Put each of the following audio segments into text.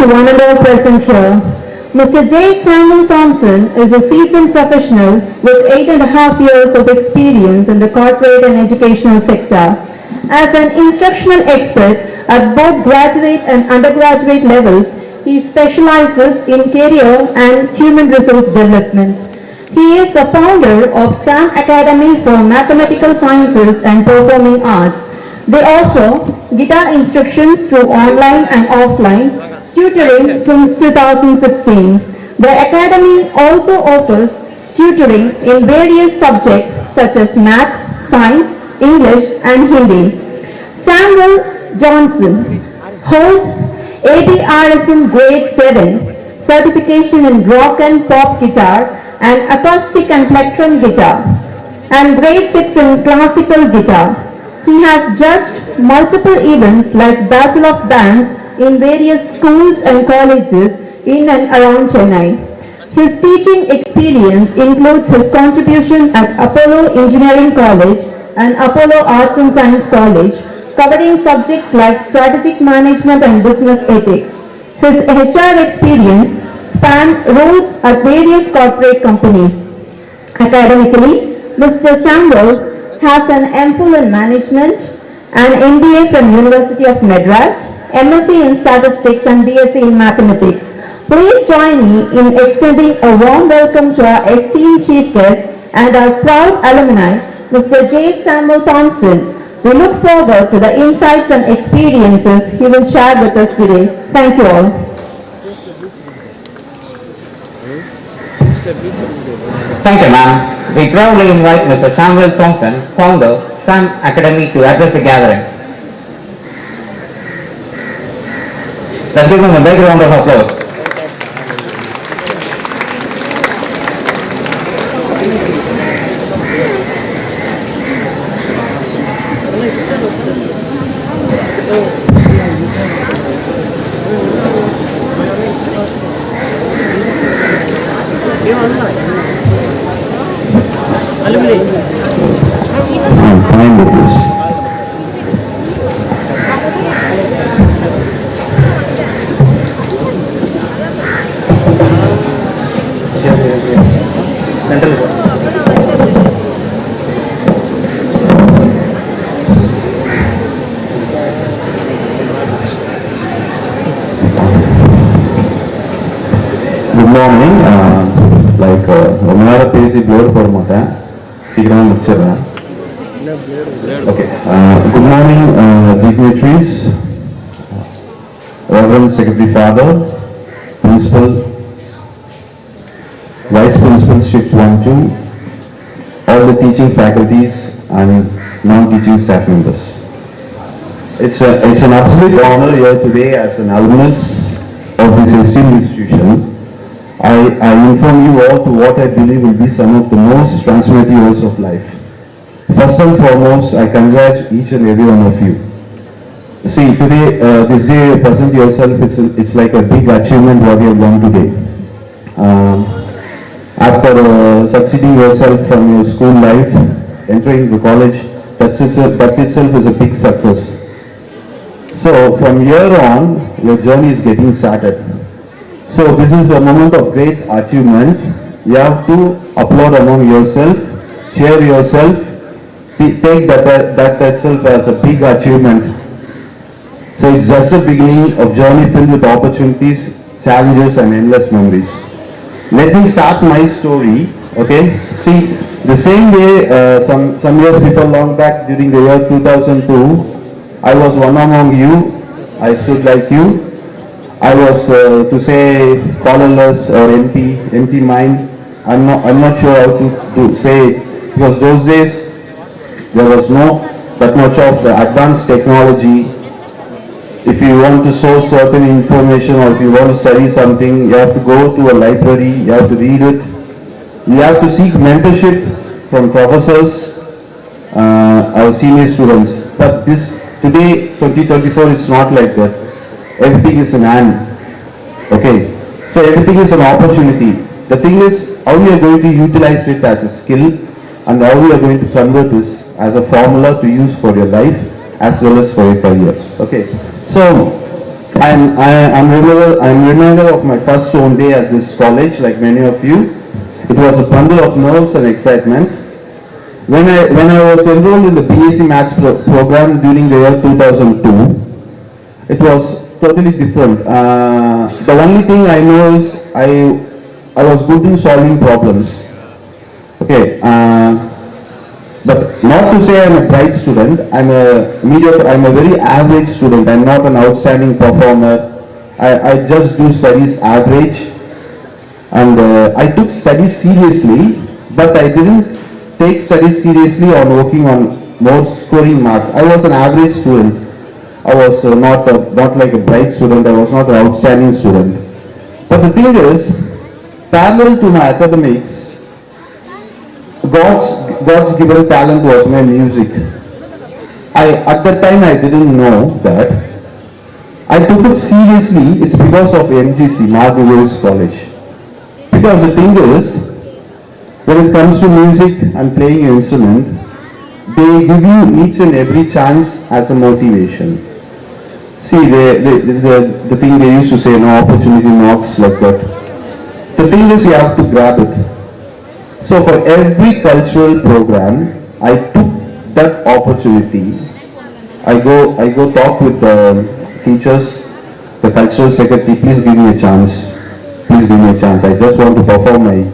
to one and all present here. Mr. J. Samuel Thompson is a seasoned professional with 8.5 years of experience in the corporate and educational sector. As an instructional expert at both graduate and undergraduate levels, he specializes in career and human resource development. He is a founder of SAM Academy for Mathematical Sciences and Performing Arts. They offer guitar instructions through online and offline tutoring since 2016. The academy also offers tutoring in various subjects such as math, science, English and Hindi. Samuel Johnson holds ABRSM Grade 7 certification in rock and pop guitar and acoustic and plectrum guitar and Grade 6 in classical guitar. He has judged multiple events like Battle of Bands in various schools and colleges in and around Chennai. His teaching experience includes his contribution at Apollo Engineering College and Apollo Arts and Science College, covering subjects like strategic management and business ethics. His HR experience spanned roles at various corporate companies. Academically, Mr. Samuel has an MPhil in Management, an MBA from University of Madras, MSc in Statistics and BSc in Mathematics. Please join me in extending a warm welcome to our esteemed chief guest and our proud alumni, Mr. J. Samuel Thompson. We look forward to the insights and experiences he will share with us today. Thank you all. Thank you, ma'am. We proudly invite Mr. Samuel Thompson, founder, SAM Academy, to address the gathering. Let's give him a big round of applause. I'm fine with this. Good morning. ரொம்ப நேரம் பேசி floor போட மாட்டேன், சீக்கிரமா முடிச்சிடுறேன். Okay. Good morning, dignitaries, Reverend Secretary Father, Principal, Vice Principal, Shift 1-2, all the teaching faculties and non-teaching staff members. It's an absolute honor here today as an alumnus of this esteemed institution. I inform you all to what I believe will be some of the most transformative years of life. First and foremost, I congratulate each and every one of you. See, today, this day, present yourself, it's like a big achievement what you have done today. After succeeding yourself from your school life, entering the college, that itself is a big success. So, from here on, your journey is getting started. So, this is a moment of great achievement. You have to applaud among yourself, cheer yourself, take that itself as a big achievement. So it's just the beginning of journey filled with opportunities, challenges and endless memories. Let me start my story, okay? See, the same way some years before, long back during the year 2002, I was one among you, I stood like you. I was to say colorless or empty mind. I'm not sure how to say it, because those days there was no that much of the advanced technology. If you want to source certain information or if you want to study something, you have to go to a library, you have to read it, you have to seek mentorship from professors, our senior students. But this today, 2024, it's not like that. Everything is in hand. Okay, so everything is an opportunity. The thing is how you are going to utilize it as a skill and how you are going to convert this as a formula to use for your life as well as for your careers. Okay, so I'm remember of my first own day at this college, like many of you. It was a bundle of nerves and excitement. When I was enrolled in the BSc Maths program during the year 2002, it was totally different. The only thing I know is I was good in solving problems. Okay, but not to say I'm a bright student. I'm a very average student. I'm not an outstanding performer. I just do studies average, and I took studies seriously, but I didn't take studies seriously on working on more scoring marks. I was an average student. I was not like a bright student. I was not an outstanding student. But the thing is, parallel to my academics, God's given talent was my music. At that time I didn't know that. I took it seriously. It's because of MGC, Margaret College. Because the thing is, when it comes to music and playing an instrument, they give you each and every chance as a motivation. See, the thing they used to say, no opportunity knocks, like that. The thing is, you have to grab it. So for every cultural program, I took that opportunity. I go talk with the teachers, the cultural secretary, please give me a chance. Please give me a chance. I just want to perform my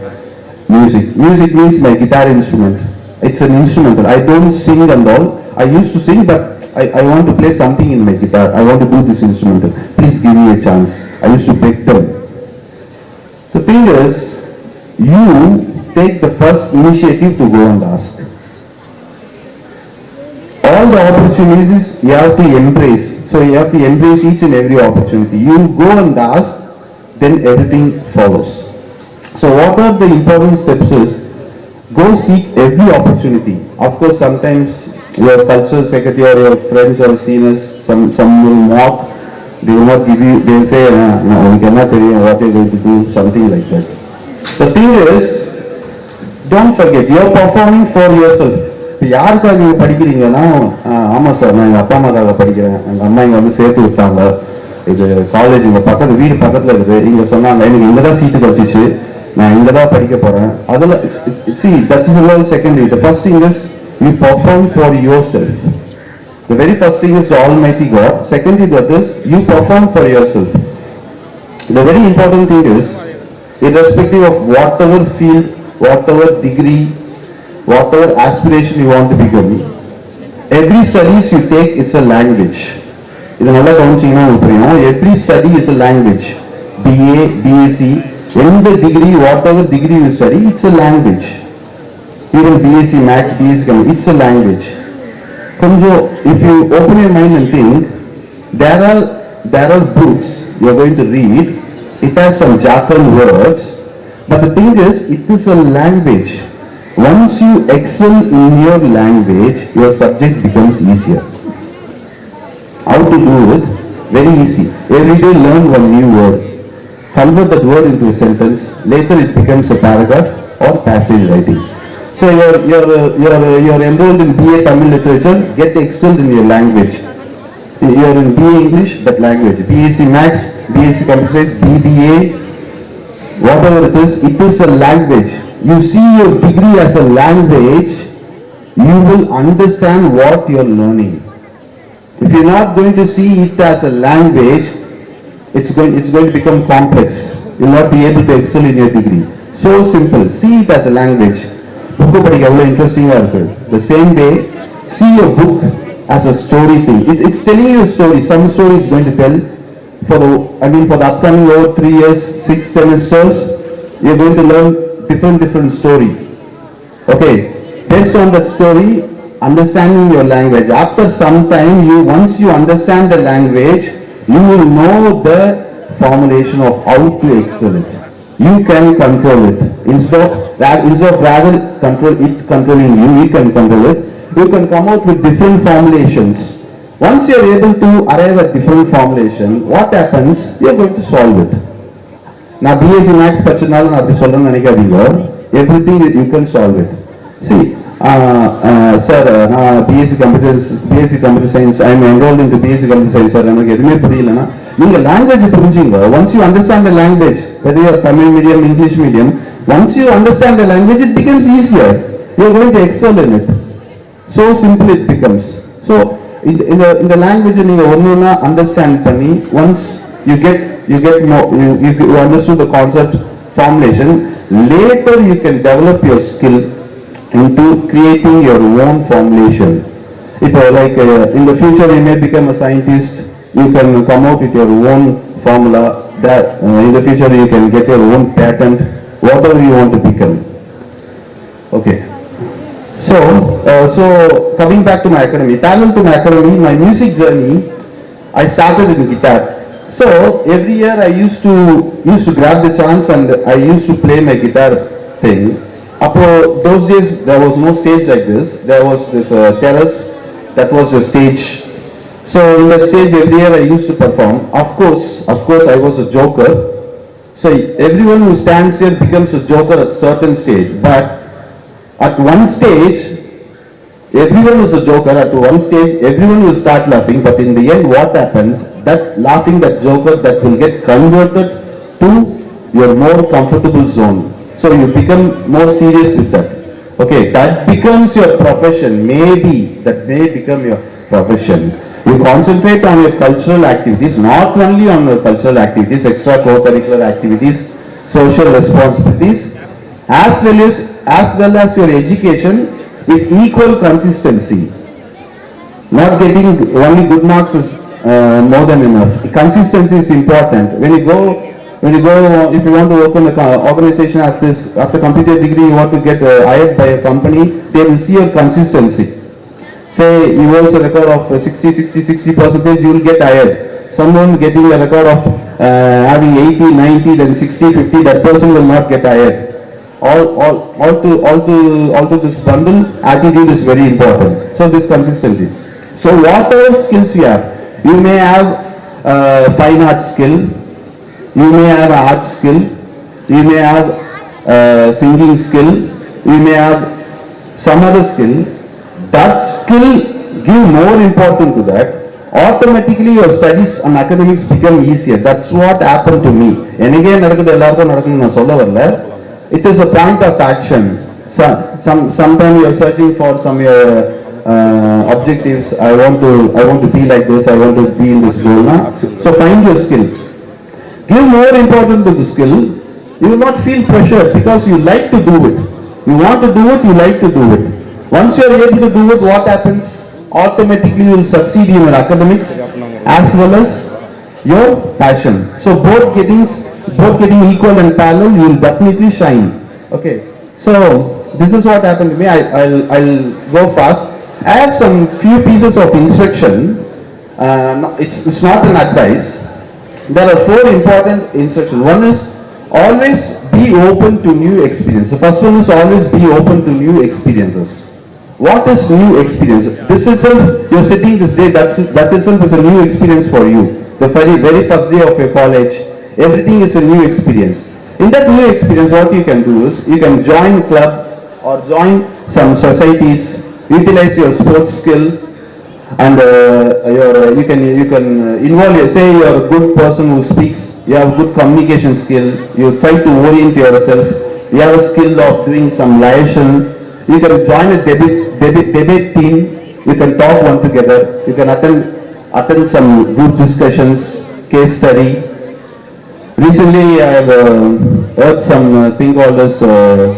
music. Music means my guitar instrument. It's an instrumental. I don't sing and all. I used to sing, but I want to play something in my guitar. I want to do this instrumental. Please give me a chance. I used to beg them. The thing is, you take the first initiative to go and ask. All the opportunities you have to embrace. So you have to embrace each and every opportunity. You go and ask, then everything follows. So what are the important steps is, go seek every opportunity. Of course, sometimes your cultural secretary or your friends or seniors, some will mock, they will not give you, they will say, no, we cannot tell you what you're going to do, something like that. The thing is, don't forget, you're performing for yourself. இப்போ யாருக்காக நீங்கள் படிக்கிறீங்கன்னா, ஆமாம் sir நான் எங்கள் அப்பா அம்மாக்காக படிக்கிறேன், எங்கள் அம்மா இங்கே வந்து சேர்த்து விட்டாங்க, இது காலேஜ் இங்கே பக்கத்து வீடு பக்கத்தில் இருக்குது, இங்கே சொன்னாங்க எனக்கு இங்கே தான் சீட்டு கிடச்சிச்சு, நான் இங்கே தான் படிக்க போகிறேன். அதில் see, that is the secondary. The first thing is you perform for yourself. The very first thing is Almighty God. Secondly, that is you perform for yourself. The very important thing is, irrespective of whatever field, whatever degree, whatever aspiration you want to become, every studies you take, it's a language. இது நல்லா கவனிச்சீங்கன்னா உங்களுக்கு புரியும். Every study is a language. BA, BSc, எந்த degree, whatever degree you study, it's a language. Even BSc Maths, BSc, it's a language. கொஞ்சம், if you open your mind and think, there are books you are going to read. It has some jargon words, but the thing is, it is a language. Once you excel in your language, your subject becomes easier. How to do it? Very easy. Every day learn one new word. Convert that word into a sentence. Later it becomes a paragraph or passage writing. So you're enrolled in BA Tamil Literature, get excelled in your language. You're in BA English, that language. BSc Maths, BSc Computer Science, BBA, whatever it is a language. You see your degree as a language, you will understand what you're learning. If you're not going to see it as a language, it's going to become complex. You'll not be able to excel in your degree. So simple. See it as a language. Book படிக்க அவ்வளவு இன்ட்ரெஸ்டிங்கா இருக்கு. The same way, see a book as a story thing. It's telling you a story. Some story is going to tell for the upcoming over 3 years, 6 semesters, you're going to learn different story. Okay, based on that story, understanding your language. After some time, once you understand the language, you will know the formulation of how to excel it. You can control it. Instead of rather controlling you, you can control it. You can come out with different formulations. Once you are able to arrive at different formulation, what happens? You are going to solve it. Now BSc Maths படிச்சனால நான் அப்படி சொல்றேன்னு நினைக்காதீங்க. Everything you can solve it. See, sir, நான் BSc Computer Science, I am enrolled into BSc Computer Science, sir. எனக்கு எதுவுமே புரியலன்னா, நீங்க language புரிஞ்சுங்க. Once you understand the language, whether you are Tamil medium, English medium, once you understand the language, it becomes easier. You are going to excel in it. So simple it becomes. So in the language நீங்க ஒண்ணா understand பண்ணி, once you get more, you understood the concept formulation, later you can develop your skill into creating your own formulation. If like in the future you may become a scientist, you can come out with your own formula, that in the future you can get your own patent, whatever you want to become. Okay. So coming back to my academy, parallel to my academy, my music journey, I started in guitar. So every year I used to grab the chance and I used to play my guitar thing. Those days there was no stage like this. There was this terrace, that was the stage. So in that stage every year I used to perform. Of course I was a joker. So everyone who stands here becomes a joker at certain stage. But at one stage, everyone is a joker. At one stage, everyone will start laughing. But in the end, what happens? That laughing, that joker, that will get converted to your more comfortable zone. So you become more serious with that. Okay, that becomes your profession. Maybe that may become your profession. You concentrate on your cultural activities, not only on your cultural activities, extra co-curricular activities, social responsibilities, as well as your education with equal consistency. Not getting only good marks is more than enough. Consistency is important. When you go, if you want to work in an organization after completed degree, you want to get hired by a company, they will see your consistency. Say you hold a record of 60%, you will get hired. Someone getting a record of having 80, 90, then 60, 50, that person will not get hired. All to this bundle, attitude is very important. So this consistency. So whatever skills you have, you may have fine arts skill, you may have art skill, you may have singing skill, you may have some other skill. That skill, give more importance to that. Automatically your studies and academics become easier. That's what happened to me. Enige nadakudhu ellarkum nadakkum na solla varala. It is a point of action. Sometimes you are searching for some objectives. I want to be like this. I want to be in this goal. So find your skill. Give more importance to the skill. You will not feel pressure because you like to do it. You want to do it. You like to do it. Once you are able to do it, what happens? Automatically you will succeed in your academics as well as your passion. So both getting equal and parallel, you will definitely shine. Okay. So this is what happened to me. I'll go fast. I have some few pieces of instruction. It's not an advice. There are 4 important instructions. One is always be open to new experience. The first one is always be open to new experiences. What is new experience? This itself, you're sitting this day, that itself is a new experience for you. The very first day of your college, everything is a new experience. In that new experience, what you can do is, you can join club or join some societies, utilize your sports skill, and you can involve. Say you are a good person who speaks, you have good communication skill, you try to orient yourself, you have a skill of doing some liaison. You can join a debate team. You can talk one together. You can attend some group discussions, case study. Recently, I have heard some thing called as where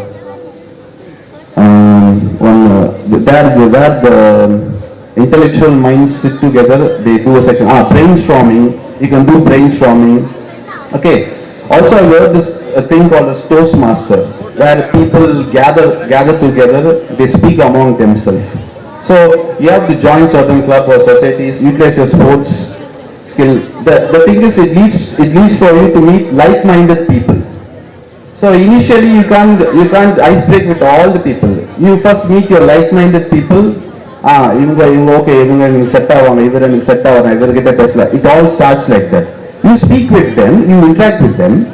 the intellectual minds sit together. They do a section. Brainstorming. You can do brainstorming. Okay. Also, I heard this thing called as Toastmaster, where people gather together, they speak among themselves. So you have to join certain club or societies, utilize your sports skill. The thing is, it leads for you to meet like-minded people. So initially you can't ice break with all the people. You first meet your like-minded people. Okay, set it all starts like that. You speak with them, you interact with them.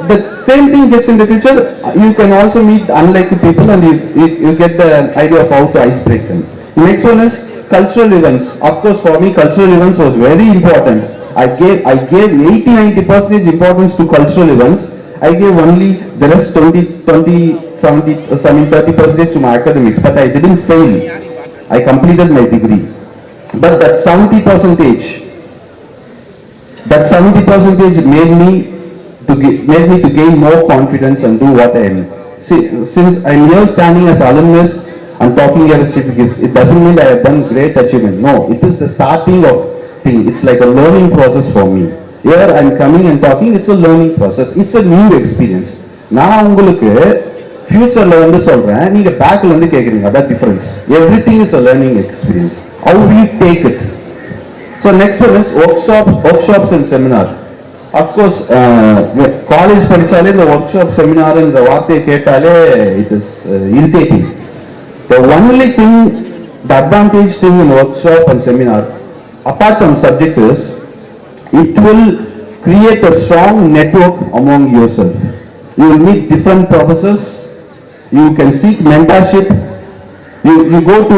The same thing gets in the future. You can also meet unlikely people and you get the idea of how to ice break them. The next one is cultural events. Of course, for me, cultural events was very important. I gave 80-90% importance to cultural events. I gave only the rest 30% to my academics, but I didn't fail. I completed my degree. But that 70% made me to gain more confidence and do what I am. See, since I'm here standing as alumnus and talking here as certificates, it doesn't mean I have done great achievement. No, it is the starting of thing. It's like a learning process for me. Here I'm coming and talking, it's a learning process. It's a new experience. நான் உங்களுக்கு futureல வந்து சொல்றேன், நீங்க பேக்ல வந்து கேக்குறீங்க, that difference. Everything is a learning experience. How we take it. So next one is workshops and seminar. Of course, college படிச்சாலே இந்த workshop seminar இந்த வார்த்தையை கேட்டாலே it is irritating. The only thing, the advantage thing in workshop and seminar, apart from subject is, it will create a strong network among yourself. You will meet different professors, you can seek mentorship, you go to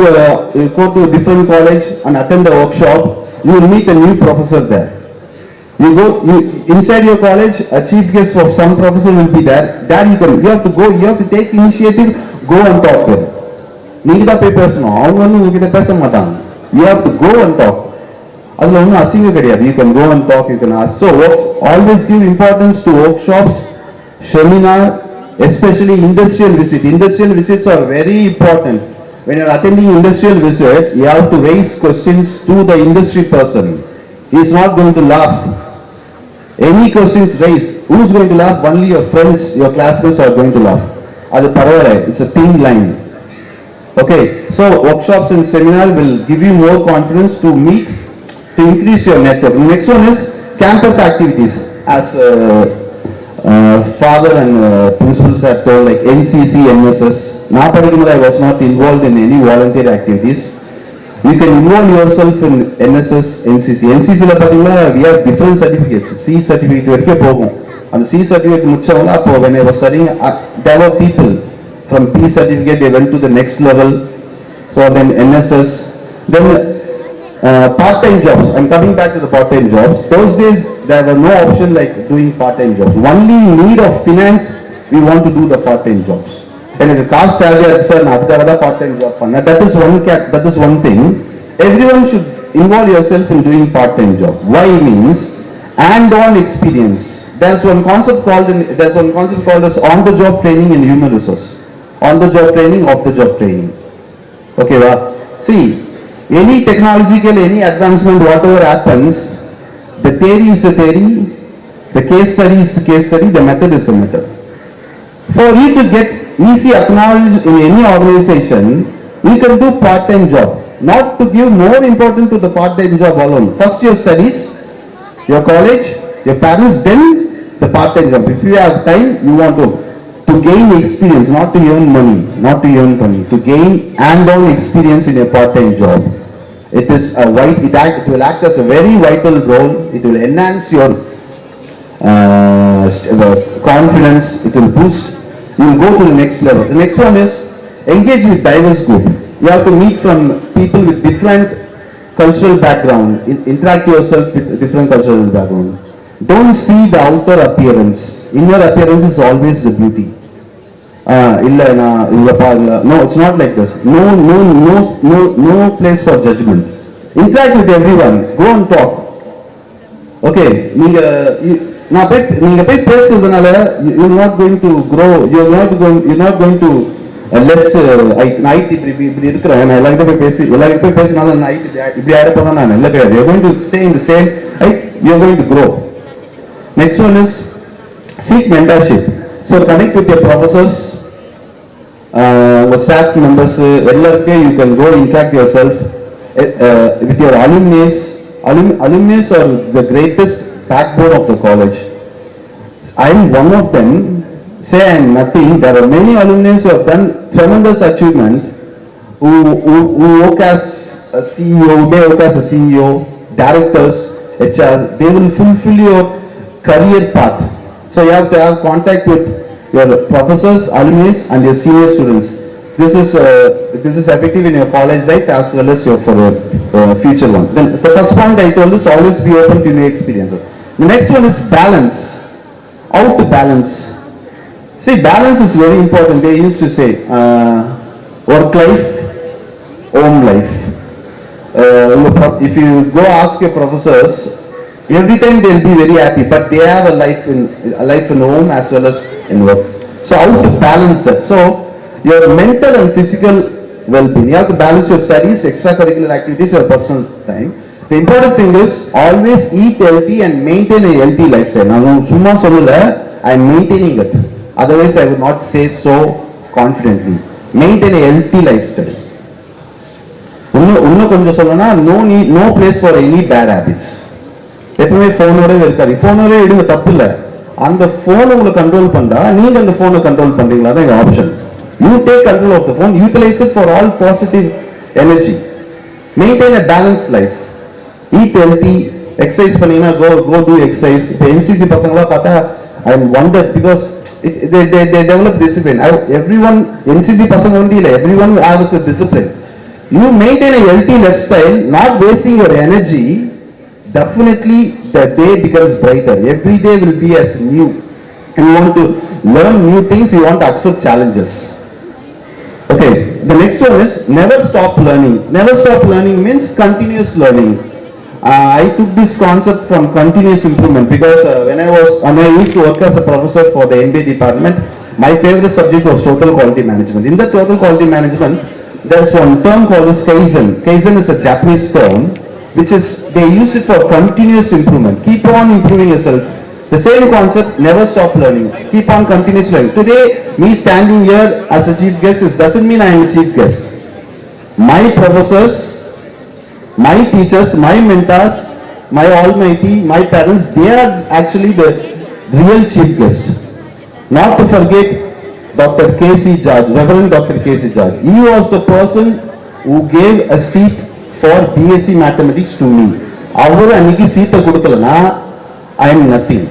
a different college and attend a workshop, you will meet a new professor there. Inside your college, a chief guest of some professor will be there. There you have to take initiative, go and talk to them. நீங்க தான் போய் பேசணும், அவங்க வந்து உங்ககிட்ட பேச மாட்டாங்க. You have to go and talk. அதுல ஒன்றும் அசிங்கம் கிடையாது. You can go and talk, you can ask. So always give importance to workshops, seminar, especially industrial visit. Industrial visits are very important. When you are attending industrial visit, you have to raise questions to the industry person. He is not going to laugh. Any questions raised, who is going to laugh? Only your friends, your classmates are going to laugh. அது பரவாயில்லை. It's a thin line. Okay, so workshops and seminar will give you more confidence to meet, to increase your network. Next one is campus activities. As father and principals have told, like NCC, NSS. நான் படிக்கும்போது I was not involved in any volunteer activities. You can involve yourself in NSS, NCC. NCCல பாத்தீங்கன்னா we have different certificates. C certificate வரைக்கும் போகும். அந்த C certificate முடிச்சவங்க அப்போ when I was studying, there were people from P certificate, they went to the next level. So then NSS, then part-time jobs. I'm coming back to the part-time jobs. Those days there were no option like doing part-time jobs. Only in need of finance, we want to do the part-time jobs. எனக்கு காசு தேவையா இருக்கு sir, நான் அதுக்காக தான் part time job பண்ணேன். That is one thing. Everyone should involve yourself in doing part-time job. Why means hand-on experience. There's one concept called as on-the-job training in human resource. On-the-job training, off-the-job training. Okay, see, any technological, any advancement, whatever happens, the theory is a theory, the case study is a case study, the method is a method. For you to get easy acknowledged in any organization, you can do part-time job. Not to give more importance to the part-time job alone. First your studies, your college, your parents, then the part-time job. If you have time, you want to gain experience, not to earn money, to gain hand-on experience in a part-time job. It will act as a very vital role. It will enhance your confidence. It will boost. You will go to the next level. The next one is engage with diverse group. You have to meet from people with different cultural background. Interact yourself with different cultural background. Don't see the outer appearance. Inner appearance is always the beauty. No, it's not like this. No place for judgment. Interact with everyone. Go and talk. Okay, நீங்க போய் பேசுறதுனால you're not going to grow. You're not going to less. Night இப்படி இருக்கிறேன், நான் எல்லாருக்கும் போய் பேசினாலும் night இப்படி ஆயிடப்போனா நான் நல்ல கிடையாது. You're going to stay in the same. You're going to grow. Next one is seek mentorship. So connect with your professors, staff members. எல்லாருக்கும் you can go interact yourself with your alumni. Alumni are the greatest backbone of the college. I am one of them. Say I am nothing. There are many alumni who have done tremendous achievement, who work as a CEO, directors, HR. They will fulfill your career path. So you have to have contact with your professors, alumni and your senior students. this is effective in your college life as well as your for future one. Then the first point I told is always be open to new experiences. The next one is balance. How to balance? See, balance is very important. They used to say work life, home life. If you go ask your professors, every time they'll be very happy, but they have a life in home as well as in work. So how to balance that? So your mental and physical well-being. You have to balance your studies, extracurricular activities, your personal time. The important thing is always eat healthy and maintain a healthy lifestyle. Now, summa sollala, I am maintaining it. Otherwise, I would not say so confidently. Maintain a healthy lifestyle. இன்னும் கொஞ்சம் சொல்லணும்னா no place for any bad habits. எப்பவுமே போனோட இருக்காது. போனோட எடுங்க தப்பு இல்ல. அந்த போன் உங்களை கண்ட்ரோல் பண்ணா நீங்க அந்த போனை கண்ட்ரோல் பண்றீங்களா தான் option. You take control of the phone, utilize it for all positive energy. Maintain a balanced life. Eat healthy, exercise பண்ணீங்கன்னா go do exercise. இப்போ NCC பசங்களா பார்த்தா I wondered because they develop discipline. Everyone NCC பசங்க ஒண்டி இல்ல, everyone has a discipline. You maintain a healthy lifestyle, not wasting your energy. Definitely the day becomes brighter. Every day will be as new. You want to learn new things, you want to accept challenges. Okay, the next one is never stop learning. Never stop learning means continuous learning. I took this concept from continuous improvement because when I used to work as a professor for the MBA department, my favorite subject was total quality management. In the total quality management, there is one term called as Kaizen. Kaizen is a Japanese term, which is they use it for continuous improvement. Keep on improving yourself. The same concept, never stop learning. Keep on continuous learning. Today, me standing here as a chief guest doesn't mean I am a chief guest. My professors, my teachers, my mentors, my almighty, my parents, they are actually the real chief guest. Not to forget Dr. K.C. George, Reverend Dr. K.C. George. He was the person who gave a seat for BSc Mathematics to me. Avaru anniki seat kudukalana, I am nothing.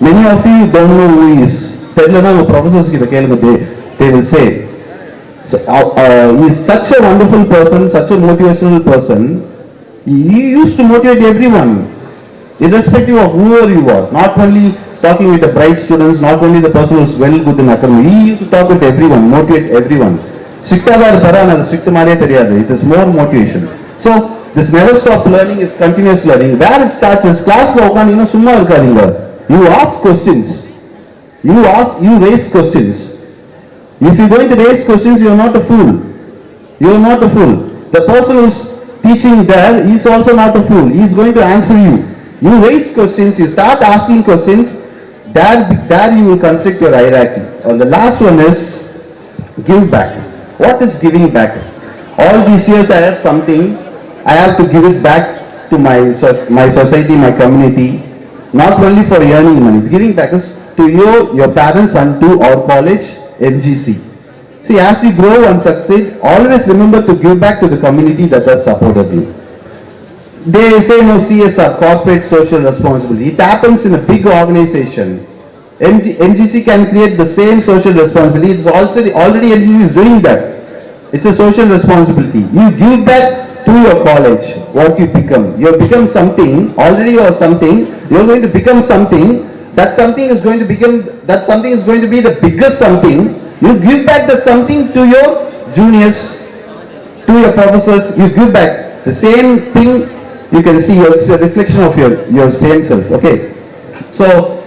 Many of you don't know who he is. Tellana professors they will say, he is such a wonderful person, such a motivational person. He used to motivate everyone, irrespective of whoever you are. Not only talking with the bright students, not only the person who is well good in academy. He used to talk with everyone, motivate everyone. It is more motivation. So this never stop learning is continuous learning. Where it starts is class summa irukadinga. You ask questions. You raise questions. If you are going to raise questions, you are not a fool. You are not a fool. The person who is teaching there, he is also not a fool. He is going to answer you. You raise questions, you start asking questions, there you will construct your hierarchy. And the last one is give back. What is giving back? All these years I have something, I have to give it back to my society, my community. Not only for earning money. Giving back is to you, your parents, and to our college, MGC. See, as you grow and succeed, always remember to give back to the community that has supported you. They say no CSR, corporate social responsibility. It happens in a big organization. MGC can create the same social responsibility. It's already MGC is doing that. It's a social responsibility. You give back to your college, what you become. You have become something, already you are something, you are going to become something, that something is going to be the biggest something. You give back that something to your juniors, to your professors, you give back. The same thing you can see, it's a reflection of your same self, okay. So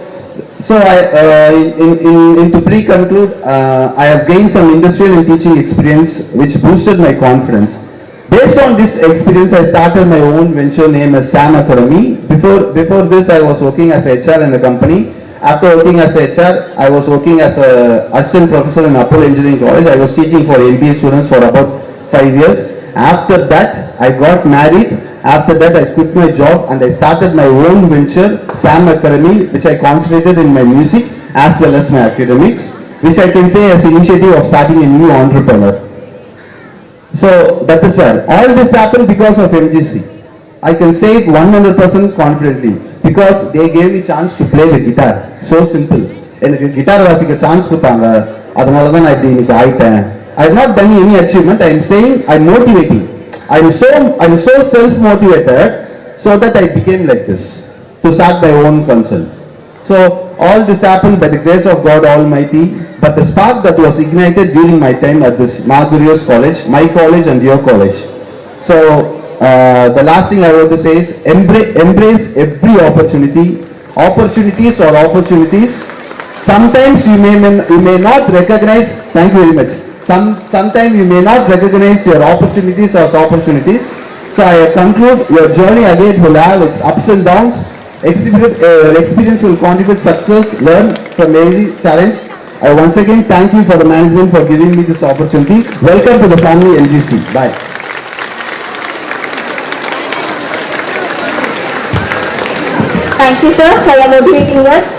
to pre-conclude, I have gained some industrial and teaching experience which boosted my confidence. Based on this experience, I started my own venture named as Sam Academy. Before this, I was working as HR in a company. After working as HR, I was working as an assistant professor in Apollo Engineering College. I was teaching for MBA students for about 5 years. After that, I got married. After that, I quit my job and I started my own venture, Sam Academy, which I concentrated in my music as well as my academics, which I can say as an initiative of starting a new entrepreneur. So that is why all this happened because of MGC. I can say it 100% confidently because they gave me chance to play the guitar. So simple. எனக்கு guitar வாசிக்க chance கொடுத்தாங்க. அதனால தான் நான் இப்படி இன்னைக்கு ஆயிட்டேன். I have not done any achievement. I am saying I am motivating. I am so self-motivated so that I became like this, to start my own concern. So all this happened by the grace of God Almighty, but the spark that was ignited during my time at this Margarios College, my college and your college. So the last thing I want to say is embrace every opportunity. Opportunities are opportunities. Sometimes you may not recognize, thank you very much. Sometimes you may not recognize your opportunities as opportunities. So I conclude your journey again will have its ups and downs. Experience will contribute success, learn from every challenge. I once again thank you for the management for giving me this opportunity. Welcome to the family NGC. Bye. Thank you, sir, for your motivating words.